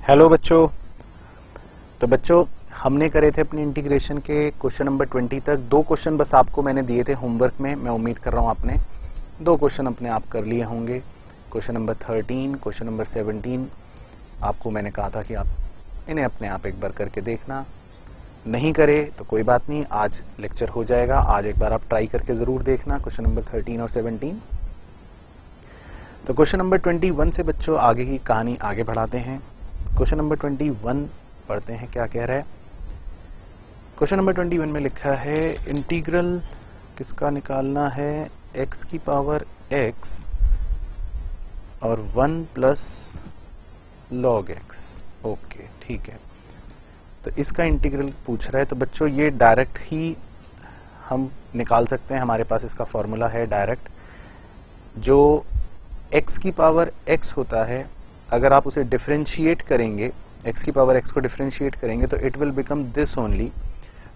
Hello बच्चों। तो बच्चों हमने करे थे अपनी इंटीग्रेशन के क्वेश्चन नंबर 20 तक। दो क्वेश्चन बस आपको मैंने दिए थे होमवर्क में। मैं उम्मीद कर रहा हूँ आपने दो क्वेश्चन अपने आप कर लिए होंगे। क्वेश्चन नंबर 13, क्वेश्चन नंबर 17 आपको मैंने कहा था कि आप इन्हें अपने आप एक बार करके देखना। नहीं करे तो कोई बात नहीं, आज लेक्चर हो जाएगा। आज एक बार आप ट्राई करके ज़रूर देखना क्वेश्चन नंबर 13 और 17। तो क्वेश्चन नंबर 21 से बच्चों आगे की कहानी आगे बढ़ाते हैं। क्वेश्चन नंबर 21 पढ़ते हैं क्या कह रहा है। क्वेश्चन नंबर 21 में लिखा है इंटीग्रल किसका निकालना है, x की पावर x और 1 प्लस log x। ओके ठीक है, तो इसका इंटीग्रल पूछ रहा है। तो बच्चों ये डायरेक्ट ही हम निकाल सकते हैं, हमारे पास इसका फॉर्मूला है डायरेक्ट। जो x की पावर x होता है, अगर आप उसे डिफरेंशिएट करेंगे, x की पावर x को डिफरेंशिएट करेंगे तो it will become this only.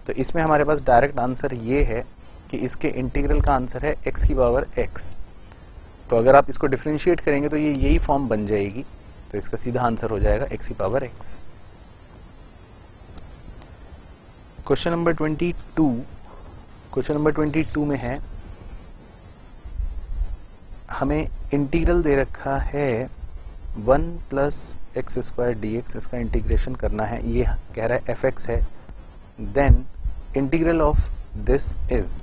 तो इसमें हमारे पास डायरेक्ट आंसर ये है कि इसके इंटीग्रल का आंसर है x की पावर x। तो अगर आप इसको डिफरेंशिएट करेंगे तो ये यही फॉर्म बन जाएगी। तो इसका सीधा आंसर हो जाएगा x की power x। Question number 22, question number 22 में है हमें इंटीग्रल दे रखा है 1 plus x square d x. इसका इंटीग्रेशन करना है, ये कह रहा है fx है। Then integral of this is.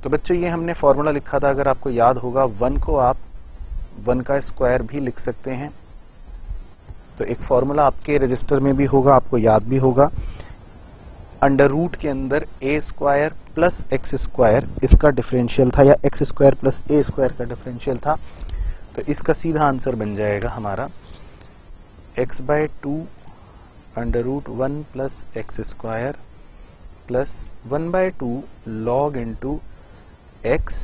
तो बच्चों ये हमने फॉर्मूला लिखा था, अगर आपको याद होगा 1 को आप 1 का स्क्वायर भी लिख सकते हैं। तो एक फॉर्मूला आपके रजिस्टर में भी होगा, आपको याद भी होगा। अंडर रूट के अंदर a square plus x square इसका डिफरेंशियल था, या x square plus a square का डिफरेंशियल था। तो इसका सीधा आंसर बन जाएगा हमारा x/2 under root 1 plus x square plus 1/2 log into x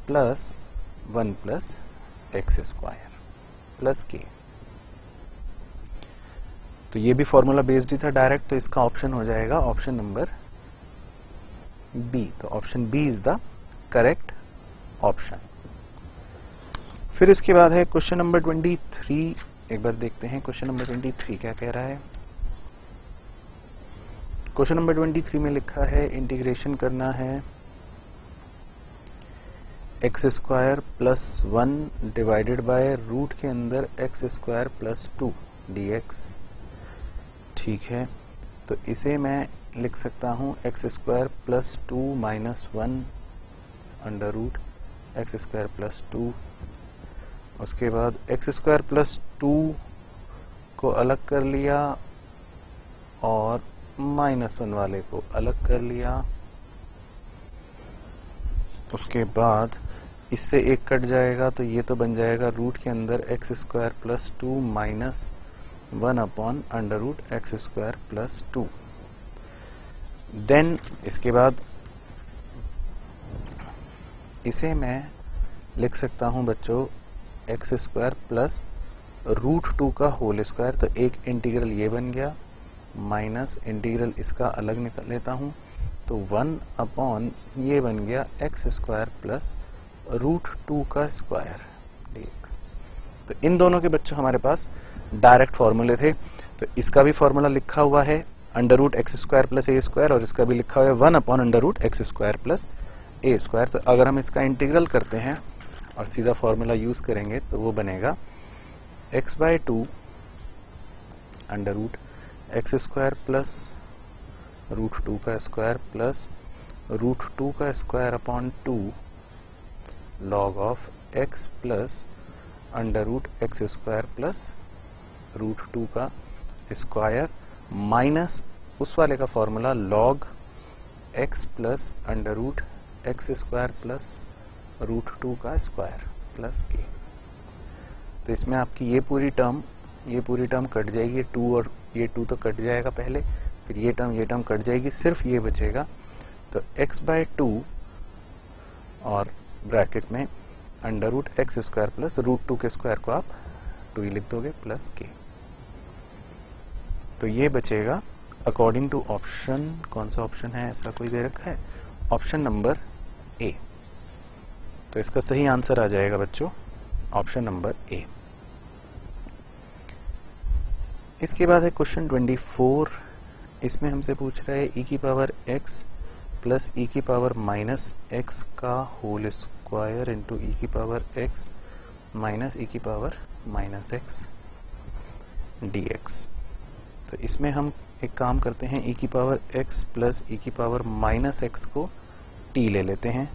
plus 1 plus x square plus k. तो ये भी फॉर्मूला बेस्ड ही था डायरेक्ट। तो इसका ऑप्शन हो जाएगा ऑप्शन नंबर बी। तो option B is the correct option. फिर इसके बाद है क्वेश्चन नंबर 23। एक बार देखते हैं क्वेश्चन नंबर 23 क्या कह रहा है। क्वेश्चन नंबर 23 में लिखा है इंटीग्रेशन करना है x square plus 1 divided by root के अंदर एक्स स्क्वायर प्लस 2 dx। ठीक है, तो इसे मैं लिख सकता हूं x square plus 2 minus 1 under root x square plus 2। उसके बाद एक्स स्क्वायर प्लस 2 को अलग कर लिया और माइनस 1 वाले को अलग कर लिया। उसके बाद इससे एक कट जाएगा, तो ये तो बन जाएगा रूट के अंदर x square plus 2 minus 1 upon under root x square plus 2। Then इसके बाद इसे मैं लिख सकता हूं बच्चों एक्स स्क्वायर प्लस रूट 2 का होल स्क्वायर। तो एक इंटीग्रल ये बन गया, माइनस इंटीग्रल इसका अलग निकाल लेता हूं, तो 1 अपॉन ये बन गया एक्स स्क्वायर प्लस रूट 2 का स्क्वायर dx। तो इन दोनों के बच्चों हमारे पास डायरेक्ट फॉर्मूले थे। तो इसका भी फॉर्मूला लिखा हुआ है under root x square plus a square, और इसका भी लिखा हुआ है 1 upon under root x square plus a square. तो अगर हम इसका इंटीग्रल करते हैं और सीधा फॉर्मूला यूज करेंगे तो वो बनेगा x/2 under root x square plus root 2 का स्क्वायर प्लस रूट 2 का square upon 2 log of x plus under root x square plus root 2 का स्क्वायर माइनस उस वाले का formula log x plus under root x square plus root 2 का square plus k. तो इसमें आपकी ये पूरी टर्म कट जाएगी, 2 और ये 2 तो कट जाएगा पहले, फिर ये टर्म कट जाएगी, सिर्फ ये बचेगा। तो x/2 और ब्रैकेट में under root x square plus root 2 के स्क्वायर को आप 2 ही लिख दोगे प्लस के। तो ये बचेगा अकॉर्डिंग टू ऑप्शन। कौन सा ऑप्शन है, ऐसा कोई दे रखा है, ऑप्शन नंबर ए। तो इसका सही आंसर आ जाएगा बच्चों ऑप्शन नंबर ए। इसके बाद है क्वेश्चन 24। इसमें हमसे पूछ रहा है ई की पावर x प्लस ई की पावर माइनस एक्स का होल स्क्वायर इंटू ई की पावर x माइनस ई की पावर माइनस एक्स dx। तो इसमें हम एक काम करते हैं, ई की पावर x प्लस ई की पावर माइनस एक्स को t ले लेते हैं।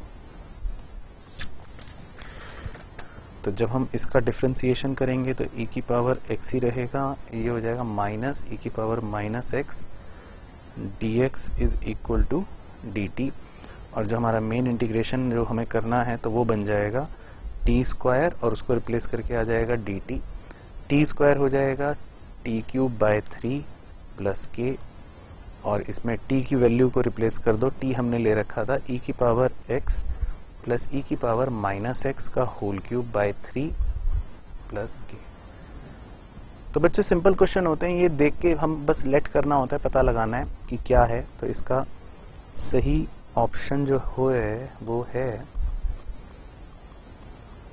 तो जब हम इसका डिफ्रेंसिएशन करेंगे तो e की पावर x ही रहेगा, ये हो जाएगा माइनस e की power minus x dx is equal to dt। और जो हमारा मेन इंटीग्रेशन जो हमें करना है तो वो बन जाएगा t स्क्वायर और उसको रिप्लेस करके आ जाएगा dt। t स्क्वायर हो जाएगा t cube by 3 plus k, और इसमें t की वैल्यू को रिप्लेस कर दो। t हमने ले रखा था e की पावर x प्लस ई की पावर माइनस एक्स का whole cube by 3 plus k. तो बच्चों सिंपल क्वेश्चन होते हैं, ये देख के हम बस लेट करना होता है, पता लगाना है कि क्या है। तो इसका सही ऑप्शन जो वो है,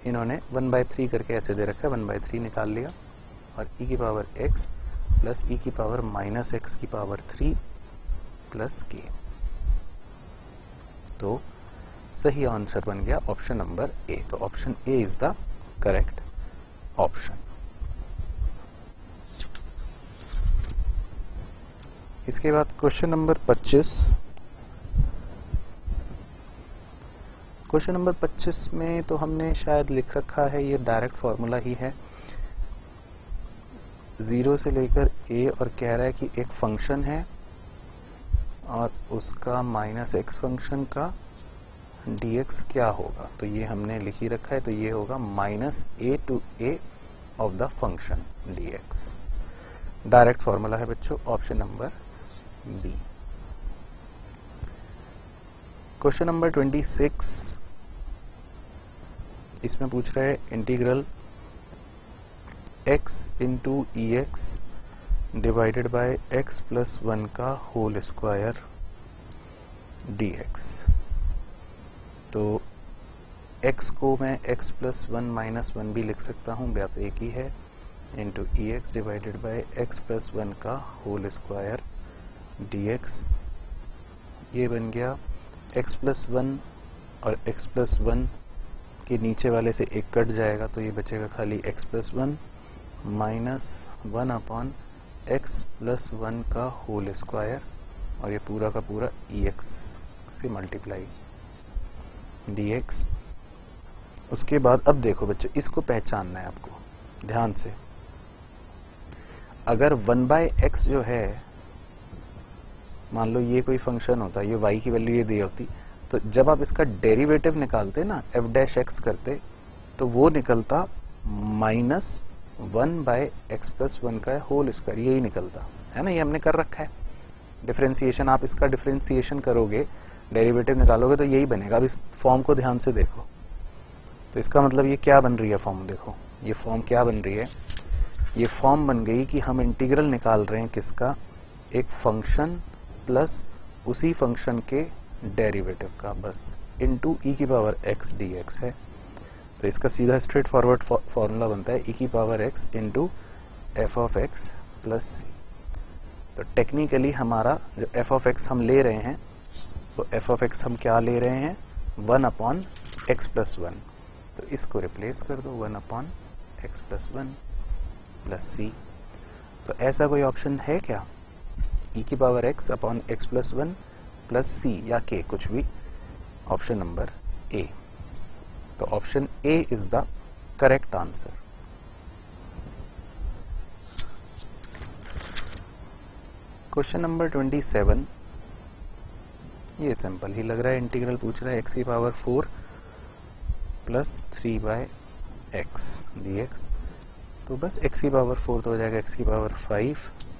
इन्होंने 1/3 करके ऐसे दे रखा है, 1/3 निकाल लिया और ई की पावर x प्लस ई की पावर माइनस एक्स की पावर 3 प्लस के। तो सही आंसर बन गया ऑप्शन नंबर ए। तो option A is the correct option. इसके बाद क्वेश्चन नंबर 25। क्वेश्चन नंबर 25 में तो हमने शायद लिख रखा है, ये डायरेक्ट फॉर्मूला ही है, 0 से लेकर a, और कह रहा है कि एक फंक्शन है और उसका माइनस एक्स फंक्शन का dx क्या होगा। तो ये हमने लिख ही रखा है, तो ये होगा minus a to a of the function dx। Direct formula है बच्चों, option number B. Question number 26। इसमें पूछ रहा है integral x into e x divided by x plus 1 का होल स्क्वायर dx। तो x को मैं x प्लस 1 माइनस 1 भी लिख सकता हूँ, बात एक ही है, into e x divided by x plus 1 का होल स्क्वायर dx। ये बन गया x प्लस 1 और x प्लस 1 के नीचे वाले से एक कट जाएगा, तो ये बचेगा खाली x plus 1 minus 1 upon x plus 1 का होल स्क्वायर, और ये पूरा का पूरा ex से मल्टीप्लाई dx। उसके बाद अब देखो बच्चों, इसको पहचानना है आपको ध्यान से। अगर 1/x जो है, मान लो ये कोई फंक्शन होता, ये y की वैल्यू ये दी होती, तो जब आप इसका डेरिवेटिव निकालते ना, f' करते, तो वो निकलता माइनस 1/x प्लस 1 का होल स्क्वायर, यही निकलता है ना। ये हमने कर रखा है डिफरेंशिएशन। आप इसका डिफरेंशिएशन करोगे, डेरिवेटिव निकालोगे, तो यही बनेगा। अब इस फॉर्म को ध्यान से देखो, तो इसका मतलब ये क्या बन रही है फॉर्म, देखो ये फॉर्म क्या बन रही है। ये फॉर्म बन गई कि हम इंटीग्रल निकाल रहे हैं किसका, एक फंक्शन प्लस उसी फंक्शन के डेरिवेटिव का, बस इनटू ई की पावर x dx है। तो इसका सीधा स्ट्रेट फॉरवर्ड फॉर्मूला बनता है ई की power x into f of x plus c. तो टेक्निकली हमारा जो एफ ऑफ एक्स हम ले रहे हैं, तो एफ ऑफ एक्स हम क्या ले रहे हैं, 1 अपॉन एक्स प्लस 1। तो इसको रिप्लेस कर दो, 1 upon x plus 1 plus c. तो ऐसा कोई ऑप्शन है क्या, ई की power x upon x plus 1 plus c या के, कुछ भी। Option number A. तो option A is the correct answer. Question number 27। ये सिंपल ही लग रहा है, इंटीग्रल पूछ रहा है x की पावर 4 प्लस 3/x dx। तो बस x की पावर 4 तो हो जाएगा x की power 5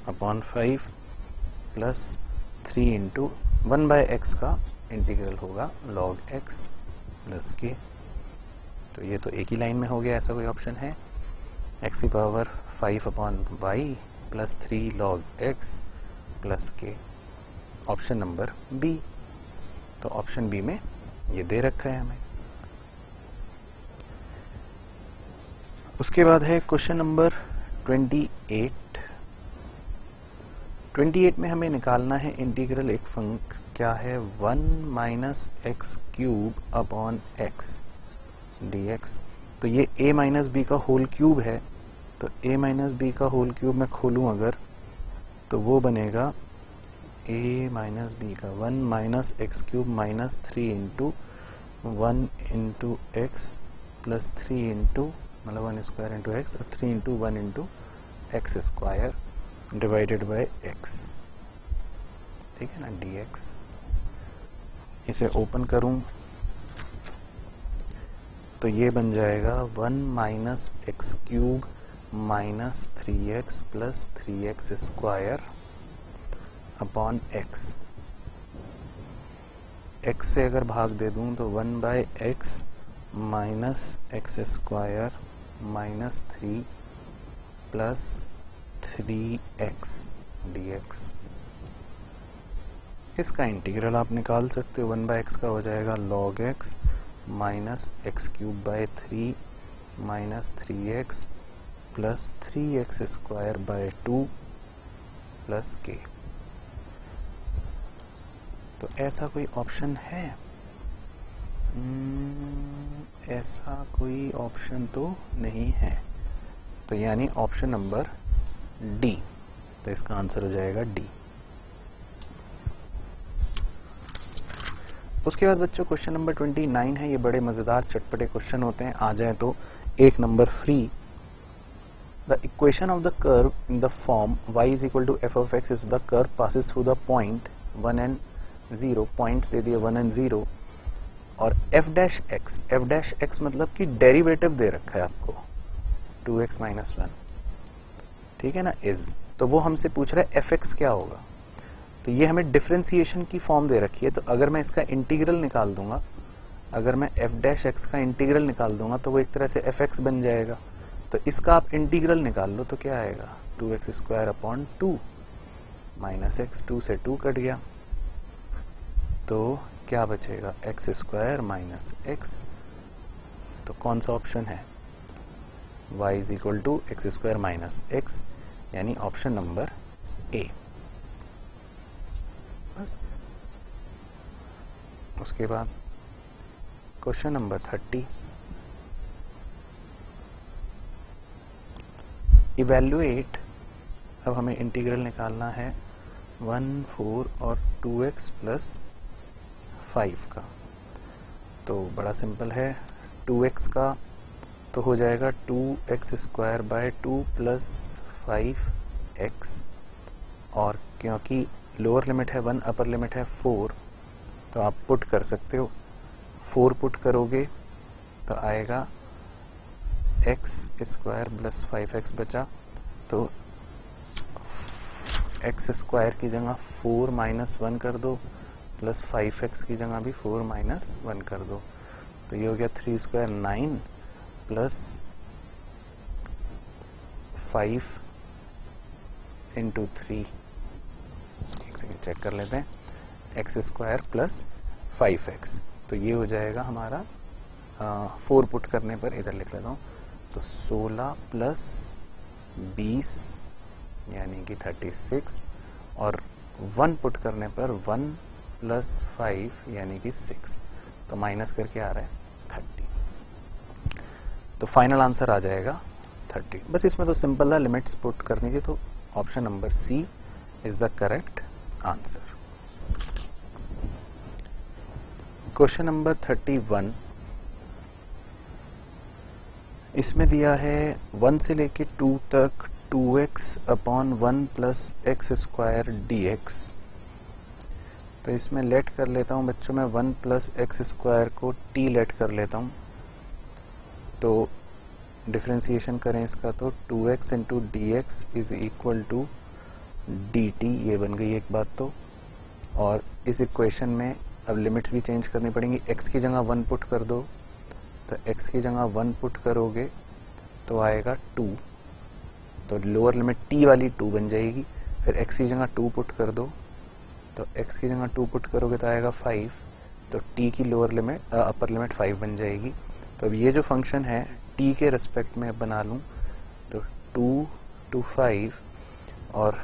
upon 5 plus 3 into 1/x का इंटीग्रल होगा log x प्लस k। तो ये तो एक ही लाइन में हो गया, ऐसा कोई ऑप्शन है। x की power 5 upon y plus 3 log x plus k, option number B. तो ऑप्शन बी में ये दे रखा है हमें। उसके बाद है क्वेश्चन नंबर 28। 28 में हमें निकालना है इंटीग्रल एक क्या है 1 minus x cube upon x dx। तो ये a माइनस बी का होल क्यूब है, तो a माइनस बी का होल क्यूब मैं खोलूं अगर, तो वो बनेगा a माइनस बी का 1 minus x cube minus 3 into 1 into x plus 3 into मतलब 1 स्क्वायर इंटू एक्स और 3 into 1 into x square divided by x, ठीक है ना, dx। इसे ओपन करूं तो ये बन जाएगा 1 minus x cube minus 3x plus 3x square upon x। x से अगर भाग दे दूं तो 1 by x minus x square minus 3 plus 3x dx। इसका इंटीग्रल आप निकाल सकते हो। 1 बाय एक्स का हो जाएगा log x minus x cube by 3 minus 3x plus 3x square by 2 plus k। तो ऐसा कोई ऑप्शन है? ऐसा कोई ऑप्शन तो नहीं है, तो यानी ऑप्शन नंबर डी। तो इसका आंसर हो जाएगा डी। उसके बाद बच्चों क्वेश्चन नंबर 29 है। ये बड़े मजेदार चटपटे क्वेश्चन होते हैं, आ जाए तो एक number free. The equation of the curve in the form y is equal to f of x if the curve passes through the point 1 and 0, points दे दिए 1 and 0, और f डैश एक्स मतलब कि डेरिवेटिव दे रखा है आपको 2x minus 1, ठीक है ना, इज। तो वो हमसे पूछ रहा है fx क्या होगा। तो ये हमें डिफरेंशिएशन की फॉर्म दे रखी है, तो अगर मैं इसका इंटीग्रल निकाल दूंगा, अगर मैं f डैश एक्स का इंटीग्रल निकाल दूंगा तो वो एक तरह से fx बन जाएगा। तो इसका आप इंटीग्रल निकाल लो तो क्या आएगा 2x square upon 2 minus x, 2 से 2 कट गया, तो क्या बचेगा एक्स स्क्वायर माइनस एक्स। तो कौन सा ऑप्शन है y is equal to x square minus x, यानी ऑप्शन नंबर ए। बस। उसके बाद क्वेश्चन नंबर 30, इवेल्युएट। अब हमें इंटीग्रल निकालना है 1, 4 और 2x प्लस 5 का। तो बड़ा सिंपल है, 2x का तो हो जाएगा 2x square by 2 plus 5x, और क्योंकि लोअर लिमिट है 1, अपर लिमिट है 4, तो आप पुट कर सकते हो। 4 पुट करोगे तो आएगा x स्क्वायर प्लस 5x बचा, तो x स्क्वायर की जगह 4 माइनस 1 कर दो, प्लस 5x की जगह भी 4 माइनस 1 कर दो, तो ये हो गया 3 स्क्वायर 9 प्लस 5 इंटू 3। एक सेकेंड चेक कर लेते हैं, एक्स स्क्वायर प्लस 5x, तो ये हो जाएगा हमारा 4 पुट करने पर, इधर लिख लेता हूँ, तो 16 प्लस 20 यानी कि 36, और 1 पुट करने पर 1 प्लस 5 यानी कि 6, तो माइनस करके आ रहा है 30। तो फाइनल आंसर आ जाएगा 30। बस इसमें तो सिंपल था, लिमिट्स पुट करनी थी, तो option number C is the correct answer. Question number 31, इसमें दिया है 1 से लेके 2 तक 2x upon 1 plus x square dx। तो इसमें लेट कर लेता हूं बच्चों, मैं 1 प्लस एक्स स्क्वायर को t लेट कर लेता हूं, तो डिफरेंशिएशन करें इसका, तो 2x into D X is equal to D T, ये बन गई एक बात तो। और इस इक्वेशन में अब लिमिट्स भी चेंज करनी पड़ेंगी, x की जगह 1 पुट कर दो, तो x की जगह 1 पुट करोगे तो आएगा 2, तो लोअर लिमिट t वाली 2 बन जाएगी। फिर x की जगह 2 पुट कर दो, तो x की जगह 2 पुट करोगे तो आएगा 5, तो t की लोअर लिमिट अपर लिमिट 5 बन जाएगी। तो अब ये जो फंक्शन है t के रिस्पेक्ट में बना लूं, तो 2 to 5 और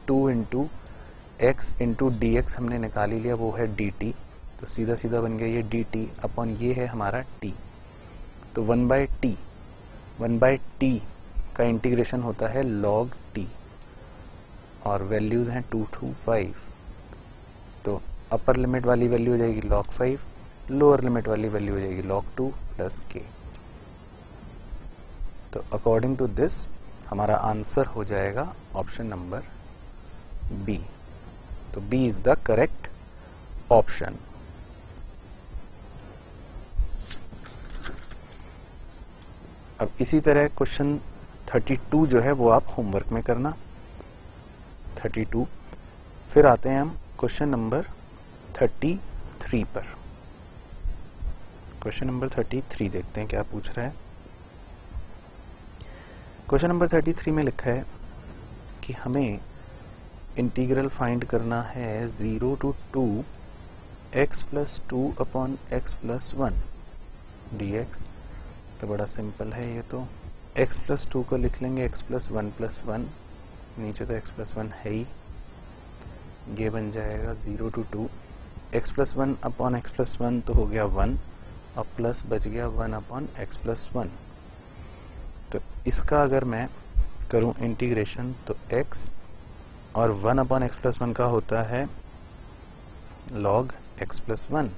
2 into x into D x हमने निकाल ही लिया, वो है डी टी, तो सीधा सीधा बन गया ये डी टी अपॉन ये है हमारा टी। तो 1/t का इंटीग्रेशन होता है log t और वैल्यूज हैं 2 to 5। तो अपर लिमिट वाली वैल्यू हो जाएगी log 5, लोअर लिमिट वाली वैल्यू हो जाएगी log 2 प्लस k। तो अकॉर्डिंग टू दिस हमारा आंसर हो जाएगा ऑप्शन नंबर बी। तो B is the correct option. अब इसी तरह क्वेश्चन 32 जो है वो आप होमवर्क में करना, 32। फिर आते हैं हम क्वेश्चन नंबर 33 पर। क्वेश्चन नंबर 33 देखते हैं क्या पूछ रहा है। क्वेश्चन नंबर 33 में लिखा है कि हमें इंटीग्रल फाइंड करना है 0 to 2 x + 2 upon x + 1 dx। तो बड़ा सिंपल है ये, तो x + 2 को लिख लेंगे x + 1 + 1, नीचे तो x + 1 है ही, ये बन जाएगा 0 to 2 x + 1 अपॉन x + 1 तो हो गया 1 और प्लस बच गया 1 अपॉन x + 1। तो इसका अगर मैं करूं इंटीग्रेशन तो x और 1 अपॉन x + 1 का होता है log x + 1।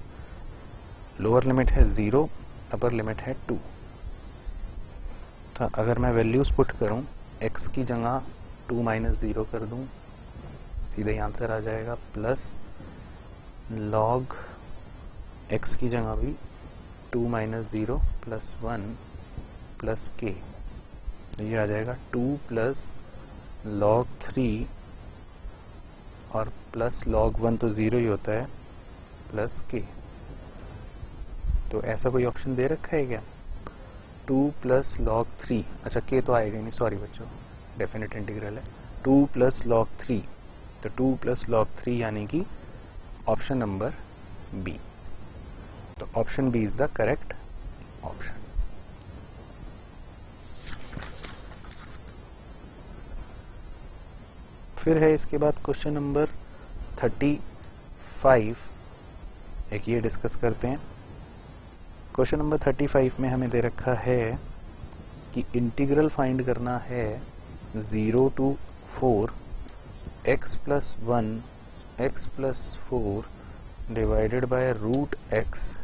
लोअर लिमिट है 0, अपर लिमिट है 2। तो अगर मैं वैल्यूज पुट करूं, x की जगह 2 - 0 कर दूं, सीधा ही आंसर आ जाएगा, प्लस log x की जगह भी 2 - 0 प्लस 1 प्लस k। ये आ जाएगा 2 प्लस log 3 और प्लस log 1 तो 0 ही होता है, प्लस k। तो ऐसा कोई ऑप्शन दे रखा है क्या? 2 प्लस log 3, अच्छा k तो आएगा ही नहीं, सॉरी बच्चों, डेफिनेट इंटीग्रल है। 2 प्लस log 3, तो 2 प्लस log 3 यानी कि ऑप्शन नंबर बी। तो option B is the correct option. फिर है इसके बाद क्वेश्चन नंबर 35, एक ये डिस्कस करते हैं। क्वेश्चन नंबर 35 में हमें दे रखा है कि इंटीग्रल फाइंड करना है 0 to 4 x + 1 x + 4 divided by √x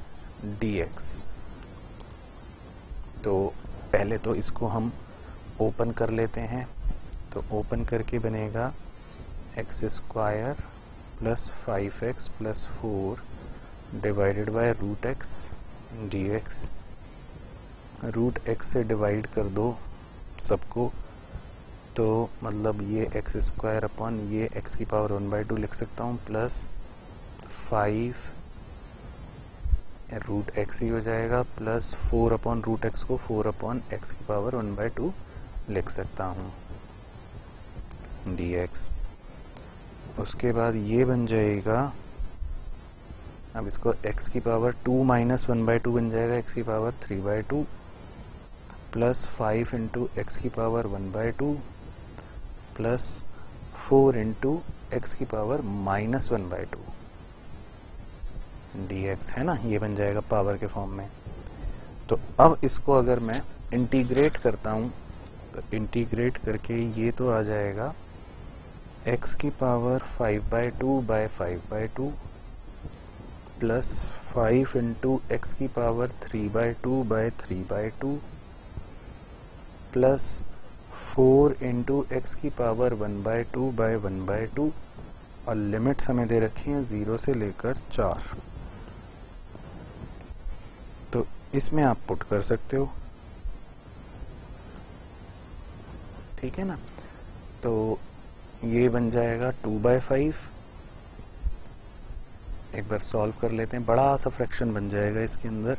dx। तो पहले तो इसको हम ओपन कर लेते हैं, तो ओपन करके बनेगा x² + 5x + 4 divided by √x dx। √x से डिवाइड कर दो सबको, तो मतलब ये x² अपॉन ये x⁻² लिख सकता हूँ, प्लस 5 √x ही हो जाएगा, प्लस 4 अपॉन √x को 4 अपॉन x⁻² लिख सकता हूँ dx। उसके बाद ये बन जाएगा, अब इसको x⁻² - 1/2 बन जाएगा x⁻³ plus 5 into x⁻² plus 4 into x⁻−1/2 dx, है ना, ये बन जाएगा पावर के फॉर्म में। तो अब इसको अगर मैं इंटीग्रेट करता हूँ, तो इंटीग्रेट करके ये तो आ जाएगा x⁻5/2 / 5/2 plus 5 into x⁻³ / 3/2 plus 4 into x⁻² / 1/2 और लिमिट्स हमें दे रखी हैं 0 से लेकर 4। तो इसमें आप पुट कर सकते हो, ठीक है ना। तो ये बन जाएगा 2/5। एक बार सॉल्व कर लेते हैं, बड़ा सा फ्रैक्शन बन जाएगा इसके अंदर,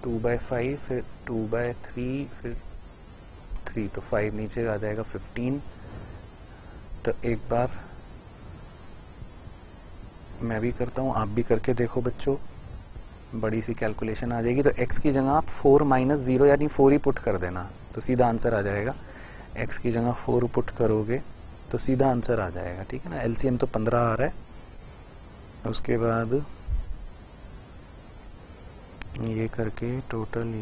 2/5 फिर 2/3 फिर 3, तो 5 नीचे आ जाएगा 15। तो एक बार मैं भी करता हूँ, आप भी करके देखो बच्चों, बड़ी सी कैलकुलेशन आ जाएगी। तो x की जगह आप 4 - 0 यानी 4 ही पुट कर देना, तो सीधा आंसर आ जाएगा। x की जगह 4 पुट करोगे तो सीधा आंसर आ जाएगा, ठीक है ना। एलसीएम तो 15 आ रहा है, उसके बाद ये करके टोटल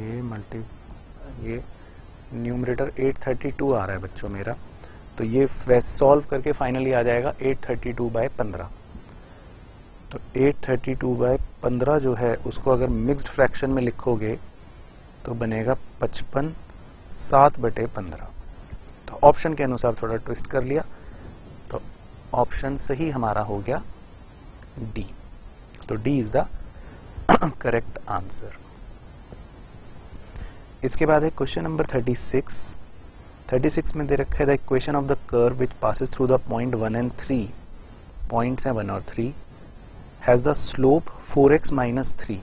ये न्यूमरेटर 832 आ रहा है बच्चों मेरा, तो ये सॉल्व करके फाइनली आ जाएगा 832/15। तो 832/15 जो है उसको अगर मिक्स्ड फ्रैक्शन में लिखोगे तो बनेगा 55 7/15। तो ऑप्शन के अनुसार थोड़ा ट्विस्ट कर लिया, तो ऑप्शन सही हमारा हो गया डी। तो D is the correct answer. इसके बाद है क्वेश्चन नंबर 36 में दे रखा है the equation of the curve which passes through the point 1 and 3, points हैं 1 और 3, has the slope 4x - 3।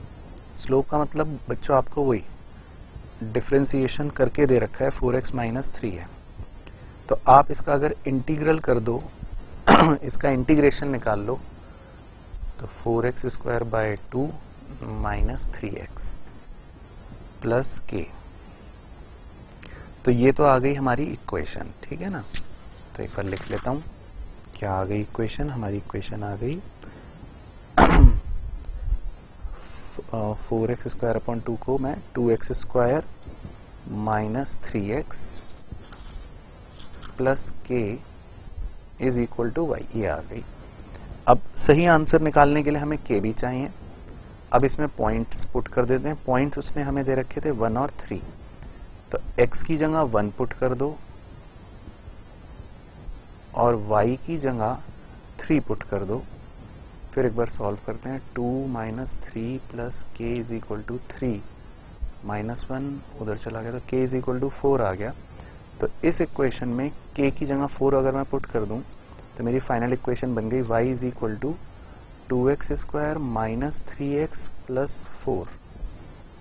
Slope का मतलब बच्चों आपको वही डिफरेंशिएशन करके दे रखा है, 4x - 3 है। तो आप इसका अगर इंटीग्रल कर दो इसका इंटीग्रेशन निकाल लो, तो 4x² - 3x प्लस k। तो ये तो आ गई हमारी इक्वेशन, ठीक है ना। तो एक बार लिख लेता हूं, क्या आ गई इक्वेशन। हमारी इक्वेशन आ गई 4x² को मैं 2x² - 3x plus k is equal to y, ये आ गई। अब सही आंसर निकालने के लिए हमें k भी चाहिए। अब इसमें पॉइंट्स पुट कर देते हैं। पॉइंट्स उसने हमें दे रखे थे 1 और 3, तो x की जगह 1 पुट कर दो और y की जगह 3 पुट कर दो। फिर एक बार सॉल्व करते हैं। 2 - 3 plus k is equal to 3 -1 उधर चला गया, तो k इज इक्वल टू 4 आ गया। तो इस इक्वेशन में k की जगह 4 अगर मैं पुट कर दूं तो मेरी फाइनल इक्वेशन बन गई y is equal to 2x² - 3x plus 4।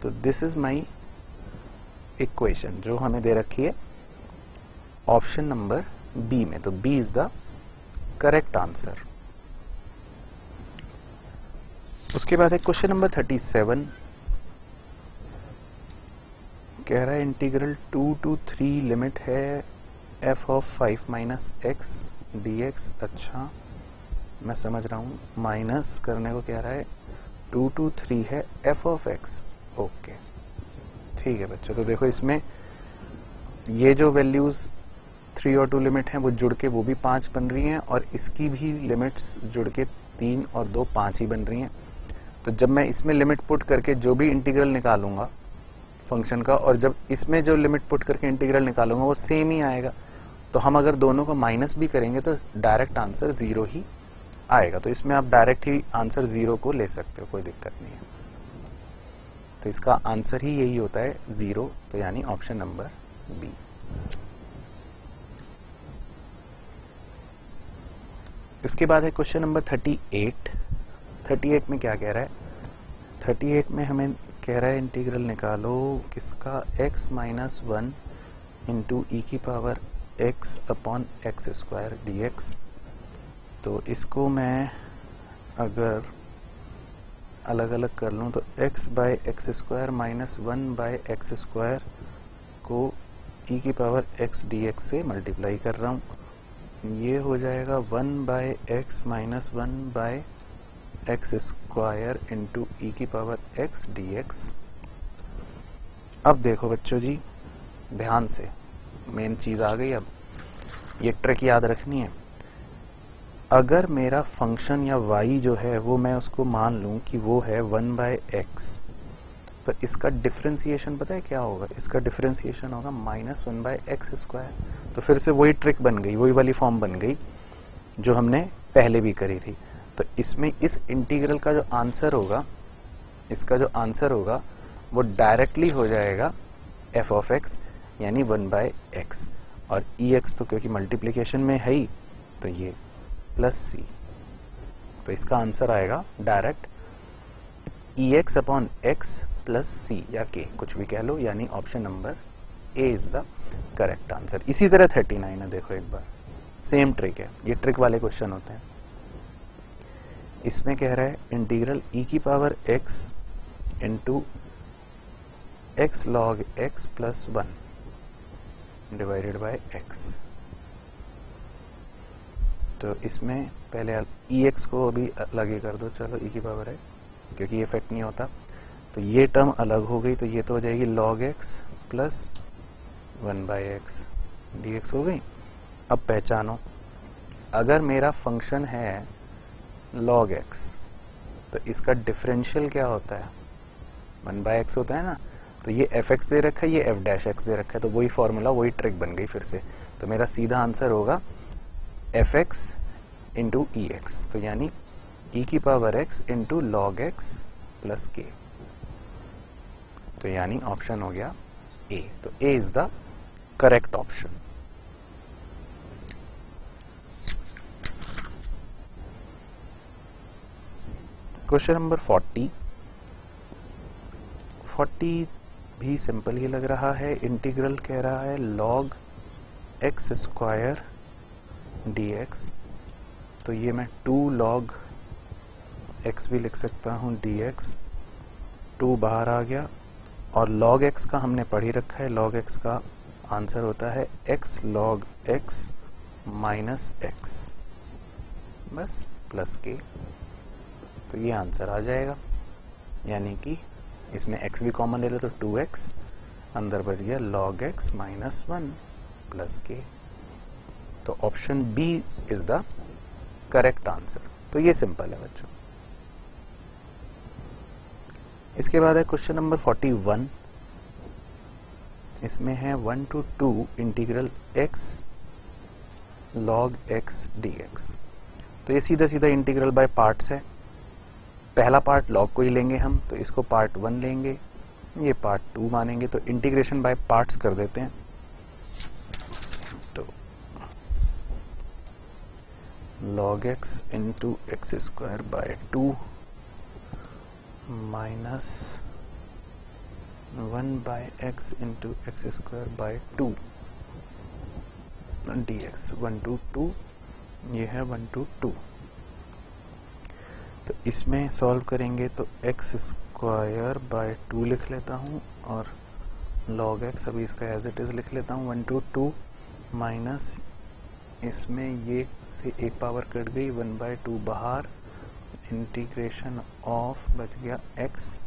तो दिस इज माई इक्वेशन जो हमें दे रखी है ऑप्शन नंबर बी में। तो B is the correct answer. उसके बाद है क्वेश्चन नंबर 37, कह रहा है इंटीग्रल 2 to 3 लिमिट है f of 5 - x dx। अच्छा मैं समझ रहा हूं, माइनस करने को कह रहा है 2 to 3 है f of x। ओके ठीक है बच्चों, तो देखो इसमें ये जो वैल्यूज 3 और 2 लिमिट हैं वो जुड़ के वो भी 5 बन रही हैं, और इसकी भी लिमिट्स जुड़ के 3 और 2 5 ही बन रही हैं। तो जब मैं इसमें लिमिट पुट करके जो भी इंटीग्रल निकालूंगा फंक्शन का, और जब इसमें जो लिमिट पुट करके इंटीग्रल निकालूंगा वो सेम ही आएगा। तो हम अगर दोनों को माइनस भी करेंगे तो डायरेक्ट आंसर 0 ही आएगा। तो इसमें आप डायरेक्ट ही आंसर 0 को ले सकते हो, कोई दिक्कत नहीं है। तो इसका आंसर ही यही होता है 0, तो यानी ऑप्शन नंबर बी। इसके बाद है क्वेश्चन नंबर 38 में क्या कह रहा है। 38 में हमें कह रहा है इंटीग्रल निकालो किसका, x - 1 इंटू e की power x upon x² dx। तो इसको मैं अगर अलग अलग कर लूँ तो x/x² - 1/x² को e की पावर x dx से मल्टीप्लाई कर रहा हूँ। ये हो जाएगा 1/x - 1/x² इंटू e की पावर x dx। अब देखो बच्चों जी ध्यान से, मेन चीज आ गई। अब ये ट्रिक याद रखनी है। अगर मेरा फंक्शन या y जो है वो मैं उसको मान लूं कि वो है 1/x, तो इसका डिफरेंशिएशन पता है क्या होगा, इसका डिफरेंशिएशन होगा -1/x²। तो फिर से वही ट्रिक बन गई, वही वाली फॉर्म बन गई जो हमने पहले भी करी थी। तो इसमें इस इंटीग्रल का जो आंसर होगा, इसका जो आंसर होगा वो डायरेक्टली हो जाएगा f of x यानी 1/x, और ex तो क्योंकि मल्टीप्लिकेशन में है ही तो ये प्लस c। तो इसका आंसर आएगा direct ex upon x plus c या k, कुछ भी कह लो, यानी option number A is the correct answer. इसी तरह 39 है, देखो एक बार सेम ट्रिक है, ये ट्रिक वाले क्वेश्चन होते हैं। इसमें कह रहा है इंटीग्रल e की power x into x log x plus 1 divided by x। तो इसमें पहले ई एक्स को अभी अलग ही कर दो, चलो ई की पावर है, क्योंकि ये इफेक्ट नहीं होता, तो ये टर्म अलग हो गई, तो ये तो हो जाएगी log x plus 1/x dx हो गई। अब पहचानो, अगर मेरा फंक्शन है log x तो इसका डिफरेंशियल क्या होता है, 1/x होता है ना, तो ये fx दे रखा है, ये f' दे रखा है, तो वही फॉर्मूला, वही ट्रिक बन गई फिर से। तो मेरा सीधा आंसर होगा fx इंटू ई एक्स, तो यानी e की power x into log x plus k, तो यानी ऑप्शन हो गया A। तो A is the correct option. Question number 40 भी सिंपल ही लग रहा है। इंटीग्रल कह रहा है log x स्क्वायर dx, तो ये मैं 2 log x भी लिख सकता हूँ dx, 2 बाहर आ गया, और log x का हमने पढ़ ही रखा है, log x का आंसर होता है x log x minus x, बस प्लस k, तो ये आंसर आ जाएगा। यानी कि इसमें x भी कॉमन ले लो तो 2x, अंदर बच गया log x minus 1 plus k, तो option B is the correct answer. तो ये सिंपल है बच्चों। इसके बाद है क्वेश्चन नंबर 41, इसमें है 1 to 2 integral x log x dx, तो ये सीधा सीधा इंटीग्रल बाय पार्ट्स है। पहला पार्ट log को ही लेंगे हम, तो इसको पार्ट 1 लेंगे, ये पार्ट 2 मानेंगे, तो इंटीग्रेशन बाय पार्ट्स कर देते हैं। तो log x into x square by 2 minus 1/x into x square by 2 dx, 1 to 2, ये है 1 to 2। तो इसमें सॉल्व करेंगे तो एक्स स्क्वायर बाय 2 लिख लेता हूँ, और log x अभी इसका एज इट इज लिख लेता हूँ 1 to 2 माइनस, इसमें ये से एक पावर कट गई, 1/2 बाहर, इंटीग्रेशन ऑफ बच गया x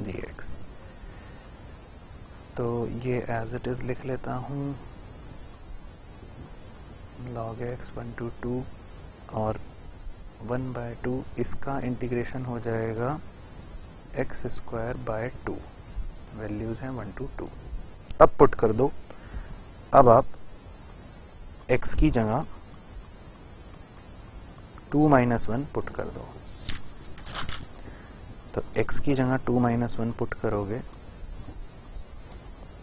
dx, तो ये एज इट इज लिख लेता हूँ log x 1 to 2 और 1/2, इसका इंटीग्रेशन हो जाएगा एक्स स्क्वायर बाय 2, वैल्यूज हैं 1 to 2। अब पुट कर दो, अब आप x की जगह 2 - 1 पुट कर दो, तो x की जगह 2 - 1 पुट करोगे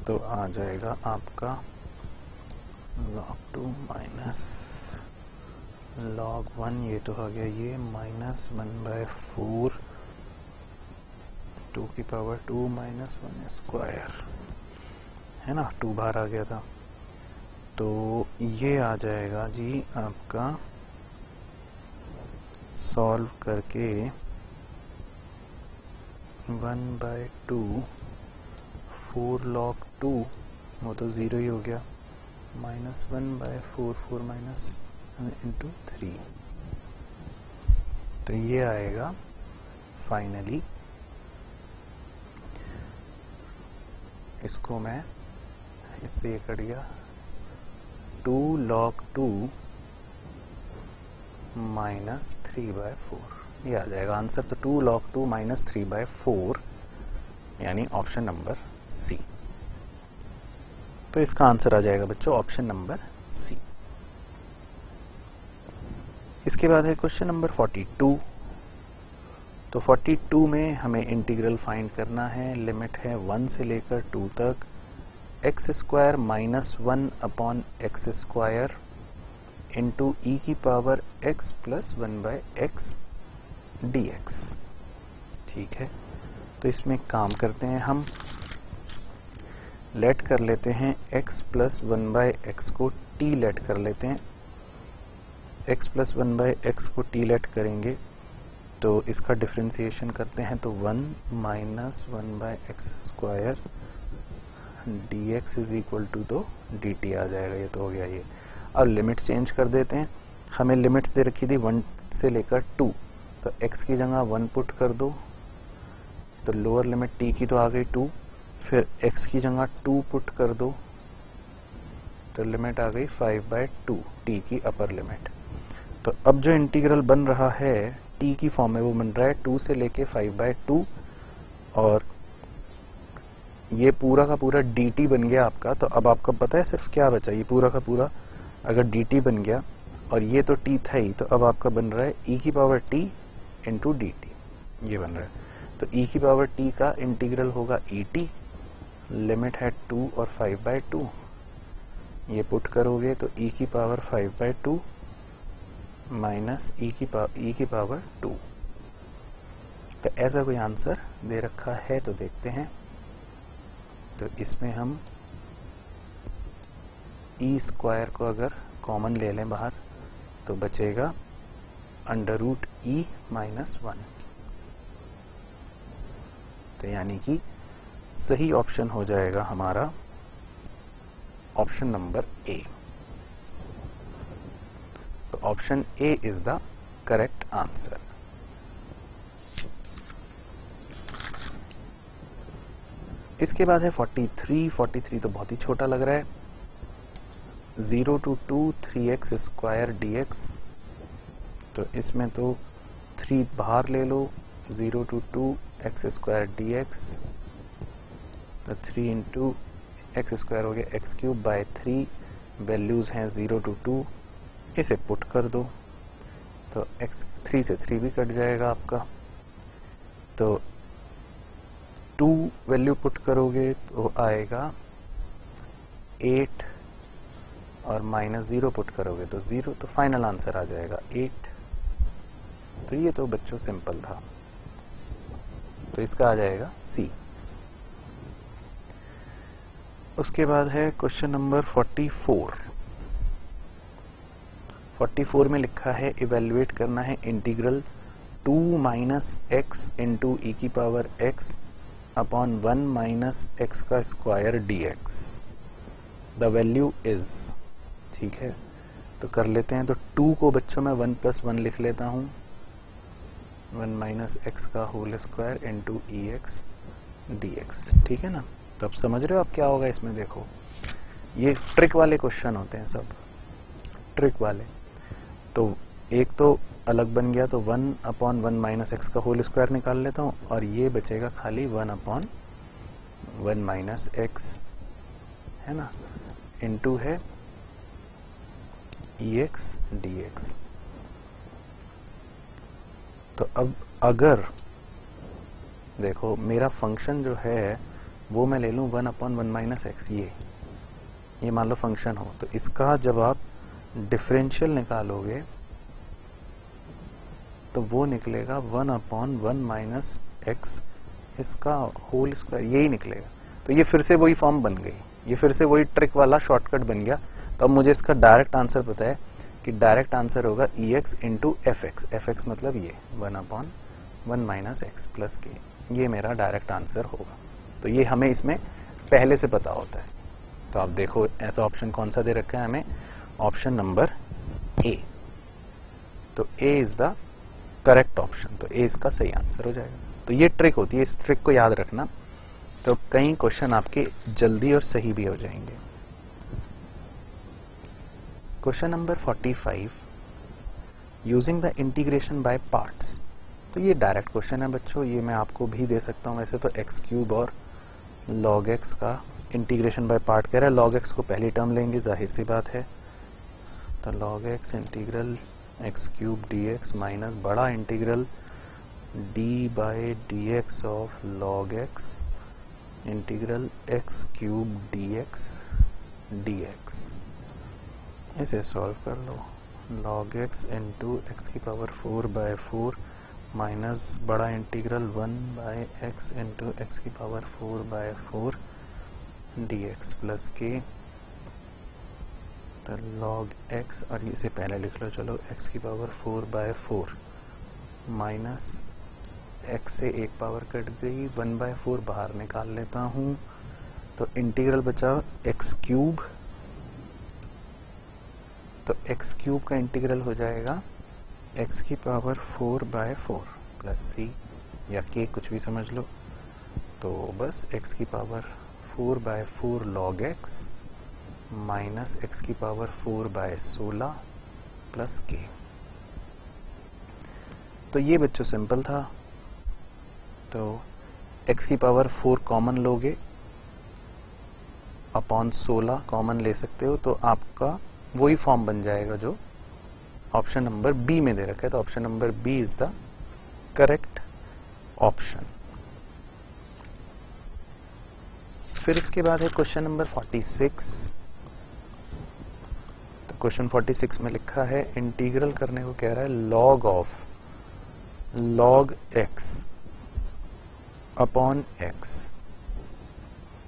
तो आ जाएगा आपका log 2 माइनस log 1, ये तो आ गया ये, माइनस 1/4, 2 की पावर 2 माइनस 1 स्क्वायर, है ना, 2 बाहर आ गया था, तो ये आ जाएगा जी आपका सॉल्व करके 1/2, 4 log 2, वो तो 0 ही हो गया, माइनस 1/4, 4 माइनस इंटू 3, तो ये आएगा फाइनली, इसको मैं इससे ये कट गया 2 log 2 माइनस 3/4, ये आ जाएगा आंसर। तो 2 log 2 माइनस 3/4 यानी ऑप्शन नंबर सी। तो इसका आंसर आ जाएगा बच्चों ऑप्शन नंबर सी। इसके बाद है क्वेश्चन नंबर 42। तो 42 में हमें इंटीग्रल फाइंड करना है। लिमिट है 1 से लेकर 2 तक, x square minus 1 upon x square into e की power x plus 1/x dx। ठीक है, तो इसमें काम करते हैं हम, लेट कर लेते हैं x प्लस 1/x को t लेट कर लेते हैं। x प्लस 1/x को t लेट करेंगे तो इसका डिफरेंशिएशन करते हैं, तो 1 minus 1/x square dx is equal to तो dt आ जाएगा, ये तो हो गया ये। अब लिमिट चेंज कर देते हैं, हमें लिमिट्स दे रखी थी 1 से लेकर 2, तो x की जगह 1 पुट कर दो, तो लोअर लिमिट t की तो आ गई 2, फिर x की जगह 2 पुट कर दो, तो लिमिट आ गई 5/2 t की अपर लिमिट। तो अब जो इंटीग्रल बन रहा है t की फॉर्म में वो बन रहा है 2 से लेके 5/2, और ये पूरा का पूरा dt बन गया आपका। तो अब आपको पता है सिर्फ क्या बचा, ये पूरा का पूरा अगर dt बन गया और ये तो t था ही, तो अब आपका बन रहा है e की पावर t इंटू dt, ये बन रहा है। तो e की पावर t का इंटीग्रल होगा et, लिमिट है 2 और 5/2, ये पुट करोगे तो e की पावर 5/2 माइनस e की पावर 2। तो ऐसा कोई आंसर दे रखा है तो देखते हैं। तो इसमें हम e स्क्वायर को अगर कॉमन ले लें बाहर तो बचेगा √e माइनस 1। तो यानी कि सही ऑप्शन हो जाएगा हमारा ऑप्शन नंबर ए। तो option A is the correct answer. इसके बाद है 43 तो बहुत ही छोटा लग रहा है। 0 to 2 3x स्क्वायर dx, तो इसमें तो 3 बाहर ले लो, 0 to 2 x स्क्वायर dx, तो 3 इंटू एक्स स्क्वायर हो गया x क्यूब बाय 3, वैल्यूज हैं 0 to 2, इसे पुट कर दो तो x 3 से 3 भी कट जाएगा आपका। तो 2 वैल्यू पुट करोगे तो आएगा 8 और -0 पुट करोगे तो 0, तो फाइनल आंसर आ जाएगा 8। तो ये तो बच्चों सिंपल था, तो इसका आ जाएगा सी। उसके बाद है क्वेश्चन नंबर 44 में लिखा है इवेल्युएट करना है integral 2 minus x into e की power x upon 1 minus x का square dx, the value is. ठीक है, तो कर लेते हैं। तो 2 को बच्चों में 1 + 1 लिख लेता हूं, 1 माइनस एक्स का whole square into e x dx। ठीक है ना, तो अब समझ रहे हो आप क्या होगा इसमें। देखो ये ट्रिक वाले क्वेश्चन होते हैं, सब ट्रिक वाले। तो एक तो अलग बन गया, तो 1/1 माइनस एक्स का होल स्क्वायर निकाल लेता हूँ, और ये बचेगा खाली 1/1 माइनस एक्स, है ना, इंटू है EX dx। तो अब अगर देखो मेरा फंक्शन जो है वो मैं ले लूँ 1/1 माइनस एक्स, ये मान लो फंक्शन हो, तो इसका जब आप डिफरेंशियल निकालोगे तो वो निकलेगा 1/1 माइनस एक्स, इसका होल स्क्वायर, यही निकलेगा। तो ये फिर से वही फॉर्म बन गई, ये फिर से वही ट्रिक वाला शॉर्टकट बन गया। तो अब मुझे इसका डायरेक्ट आंसर पता है कि डायरेक्ट आंसर होगा EX इंटू FX मतलब ये 1/1 माइनस एक्स प्लस के, ये मेरा डायरेक्ट आंसर होगा। तो ये हमें इसमें पहले से पता होता है। तो आप देखो ऐसा ऑप्शन कौन सा दे रखा है हमें, ऑप्शन नंबर ए। तो ए इज द करेक्ट ऑप्शन, तो ए इसका सही आंसर हो जाएगा। तो ये ट्रिक होती है, इस ट्रिक को याद रखना, तो कई क्वेश्चन आपके जल्दी और सही भी हो जाएंगे। Question number 45, using the integration by parts. तो ये डायरेक्ट क्वेश्चन है बच्चों, ये मैं आपको भी दे सकता हूँ वैसे तो। x³ और log x का इंटीग्रेशन बाय पार्ट कह रहा है, log x को पहली टर्म लेंगे, जाहिर सी बात है। तो log x integral x³ dx minus बड़ा integral d by dx of log x integral x³ dx। इसे सॉल्व कर लो, log x इंटू एक्स की पावर 4/4 माइनस बड़ा इंटीग्रल 1/x इंटू एक्स की पावर 4/4 dx प्लस के। तो log x, और इसे पहले लिख लो, चलो x की पावर 4/4 माइनस x से एक पावर कट गई, 1/4 बाहर निकाल लेता हूँ। तो इंटीग्रल बचा x³ तो एक्स क्यूब का इंटीग्रल हो जाएगा एक्स की पावर 4/4 प्लस सी या के, कुछ भी समझ लो। तो बस एक्स की power 4/4 log x minus x की पावर 4/16 प्लस के। तो ये बच्चों सिंपल था। तो x की पावर 4 कॉमन लोगे, अपॉन 16 कॉमन ले सकते हो, तो आपका वही फॉर्म बन जाएगा जो ऑप्शन नंबर बी में दे रखा है। तो option number B is the correct option. फिर इसके बाद है क्वेश्चन नंबर 46। तो क्वेश्चन 46 में लिखा है इंटीग्रल करने को कह रहा है log of log x upon x।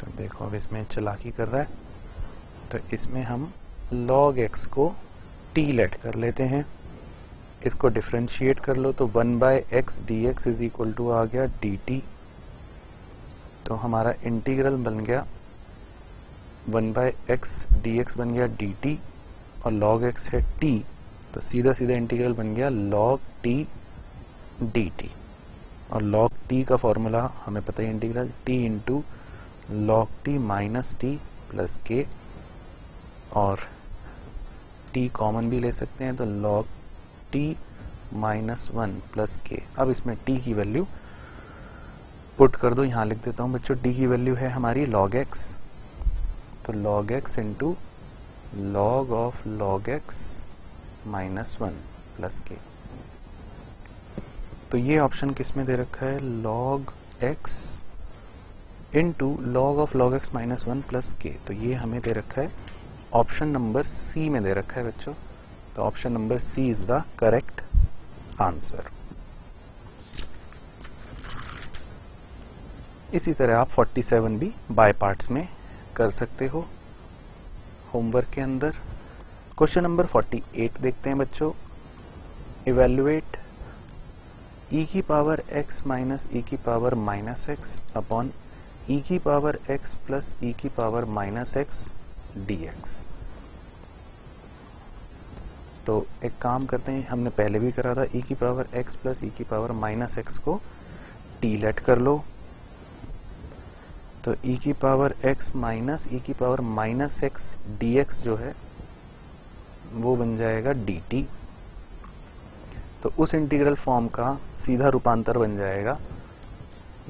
तो देखो अब इसमें चालाकी कर रहा है, तो इसमें हम log x को t लेट कर लेते हैं, इसको डिफरेंशिएट कर लो तो 1/x dx is equal to आ गया dt। तो हमारा इंटीग्रल बन गया 1/x dx बन गया dt और log x है t, तो सीधा सीधा इंटीग्रल बन गया log t dt। और log t का फॉर्मूला हमें पता है, integral t into log t minus t plus k, और t कॉमन भी ले सकते हैं तो log t minus 1 plus k। अब इसमें t की वैल्यू पुट कर दो, यहां लिख देता हूं बच्चों, t की वैल्यू है हमारी log x, तो log x into log of log x minus 1 plus k। तो ये ऑप्शन किस में दे रखा है, log x into log of log x minus 1 plus k। तो ये हमें दे रखा है ऑप्शन नंबर सी में दे रखा है बच्चों। तो option number C is the correct answer. इसी तरह आप 47 भी बाय पार्ट्स में कर सकते हो होमवर्क के अंदर। क्वेश्चन नंबर 48 देखते हैं बच्चों। इवेल्युएट e की पावर x माइनस e की power minus x upon e की पावर x प्लस e की पावर माइनस x dx। तो एक काम करते हैं, हमने पहले भी करा था, e की पावर x प्लस e की पावर माइनस x को t लेट कर लो। तो e की पावर x माइनस e की पावर माइनस x dx जो है वो बन जाएगा dt। तो उस इंटीग्रल फॉर्म का सीधा रूपांतर बन जाएगा,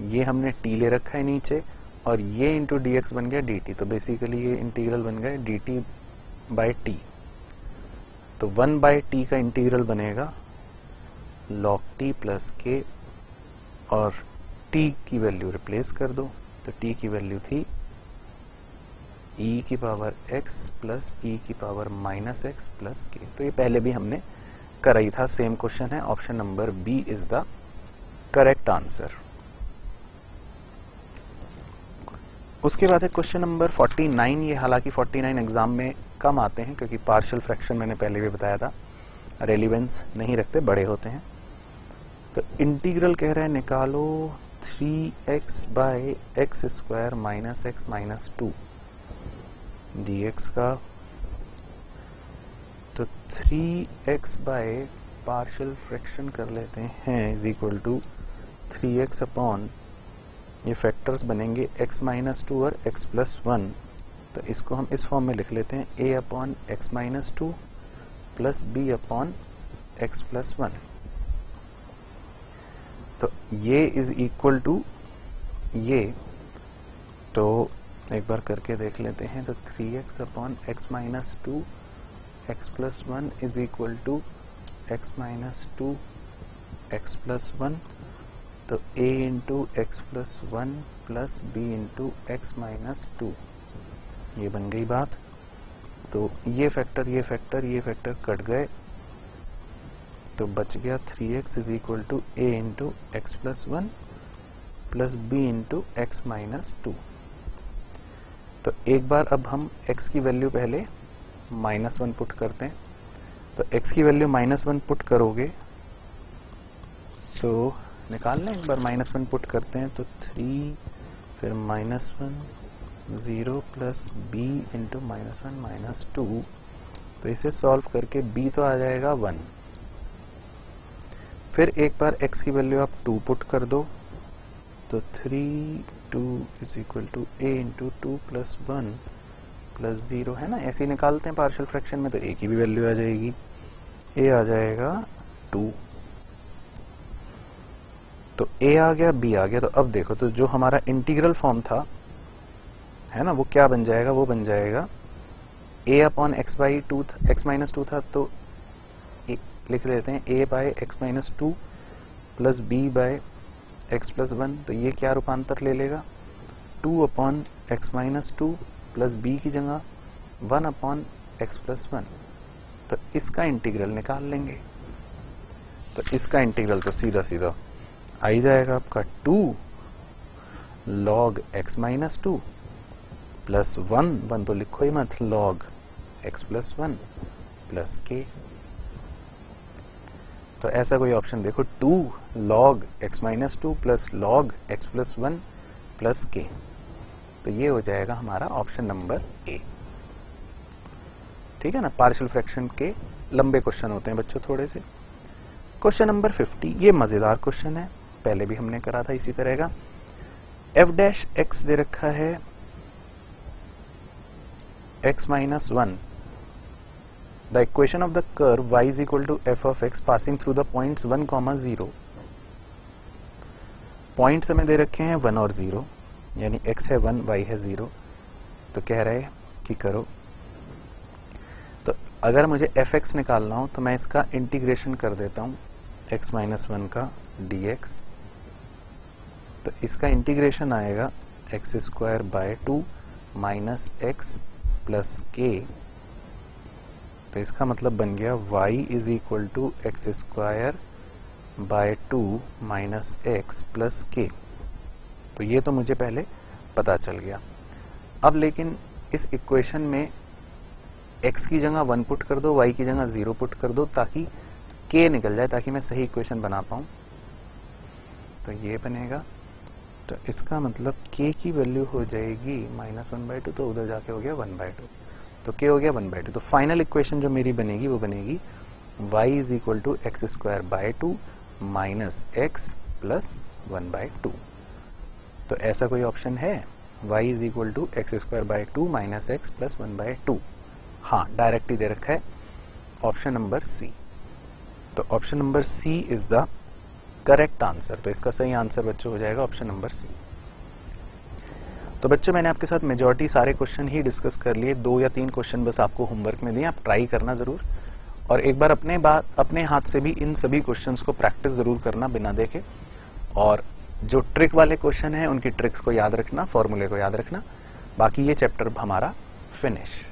ये हमने t ले रखा है नीचे और ये इंटू dx बन गया dt। तो बेसिकली ये इंटीग्रल बन गया dt बाय t। तो 1/t का इंटीग्रल बनेगा log t प्लस k और t की वैल्यू रिप्लेस कर दो। तो t की वैल्यू थी e की पावर x प्लस e की power minus x plus k। तो ये पहले भी हमने करा ही था, सेम क्वेश्चन है। Option number B is the correct answer. उसके बाद है क्वेश्चन नंबर 49। ये हालांकि 49 एग्जाम में कम आते हैं क्योंकि पार्शियल फ्रैक्शन मैंने पहले भी बताया था रेलिवेंस नहीं रखते, बड़े होते हैं। तो इंटीग्रल कह रहा है निकालो 3x by x square minus x minus 2 dx का। तो 3x बाय पार्शियल फ्रैक्शन कर लेते हैं is equal to 3x upon, ये फैक्टर्स बनेंगे x माइनस 2 और x प्लस 1। तो इसको हम इस फॉर्म में लिख लेते हैं a upon x minus 2 plus b upon x plus 1। तो ये इज इक्वल टू ये, तो एक बार करके देख लेते हैं। तो 3x upon x minus 2 x plus 1 is equal to x minus 2 x plus 1। तो a into x plus 1 plus b into x minus 2, ये बन गई बात। तो ये फैक्टर ये फैक्टर ये फैक्टर कट गए, तो बच गया 3x is equal to a into x plus 1 plus b into x minus 2। तो एक बार अब हम x की वैल्यू पहले -1 पुट करते हैं। तो x की वैल्यू -1 पुट करोगे तो निकाल लें, एक बार -1 पुट करते हैं तो 3 फिर -1 0 प्लस b इंटू -1 -2 तो इसे सॉल्व करके b तो आ जाएगा 1। फिर एक बार x की वैल्यू आप 2 पुट कर दो, तो 3 2 is equal to a into 2 plus 1 plus 0 है ना। ऐसे ही निकालते हैं पार्शियल फ्रैक्शन में, तो a की भी वैल्यू आ जाएगी, a आ जाएगा 2। तो a आ गया, b आ गया। तो अब देखो, तो जो हमारा इंटीग्रल फॉर्म था है ना, वो क्या बन जाएगा, वो बन जाएगा a upon x by 2, x minus 2 था तो लिख लेते हैं a by x minus 2 plus b by x plus 1। तो ये क्या रूपांतर ले लेगा, 2 upon x minus 2 plus b की जगह 1 अपॉन x प्लस 1। तो इसका इंटीग्रल निकाल लेंगे। तो इसका इंटीग्रल तो सीधा सीधा आ ही जाएगा आपका 2 log x माइनस 2 प्लस 1 तो लिखो ही मत, log x plus 1 plus k। तो ऐसा कोई ऑप्शन देखो, 2 log x minus 2 plus log x plus 1 plus k। तो ये हो जाएगा हमारा ऑप्शन नंबर ए। ठीक है ना। पार्शियल फ्रैक्शन के लंबे क्वेश्चन होते हैं बच्चों थोड़े से। क्वेश्चन नंबर 50, ये मजेदार क्वेश्चन है, पहले भी हमने करा था इसी तरह का। f डैश x दे रखा है x minus 1. The equation of the curve y is equal to f of x passing through the points 1, 0. Points हमें दे रखे हैं 1 और 0, यानी x है 1, y है 0। तो कह रहे हैं कि करो। तो अगर मुझे fx निकालना हो तो मैं इसका इंटीग्रेशन कर देता हूं, x माइनस 1 का dx। तो इसका इंटीग्रेशन आएगा x square by 2 minus x plus k. तो इसका मतलब बन गया y is equal to x square by 2 minus x plus k. तो ये तो मुझे पहले पता चल गया। अब लेकिन इस इक्वेशन में x की जगह 1 पुट कर दो, y की जगह 0 पुट कर दो, ताकि k निकल जाए, ताकि मैं सही इक्वेशन बना पाऊं। तो ये बनेगा, तो इसका मतलब k की वैल्यू हो जाएगी -1/2, तो उधर जाके हो गया 1/2, तो k हो गया 1/2। तो फाइनल इक्वेशन जो मेरी बनेगी वो बनेगी y is equal to x square by 2 minus x plus 1/2। तो ऐसा कोई ऑप्शन है, y is equal to x square by 2 minus x plus 1/2? हाँ, डायरेक्ट ही दे रखा है, ऑप्शन नंबर सी। तो option number C is the correct answer. तो इसका सही आंसर बच्चों हो जाएगा ऑप्शन नंबर सी। तो बच्चों मैंने आपके साथ मेजॉरिटी सारे क्वेश्चन ही डिस्कस कर लिए, 2 या 3 क्वेश्चन बस आपको होमवर्क में दिए, आप ट्राई करना जरूर। और एक बार अपने हाथ से भी इन सभी क्वेश्चंस को प्रैक्टिस जरूर करना बिना देखे। और जो ट्रिक वाले क्वेश्चन है उनकी ट्रिक्स को याद रखना, फॉर्मूले को याद रखना। बाकी ये चैप्टर हमारा फिनिश।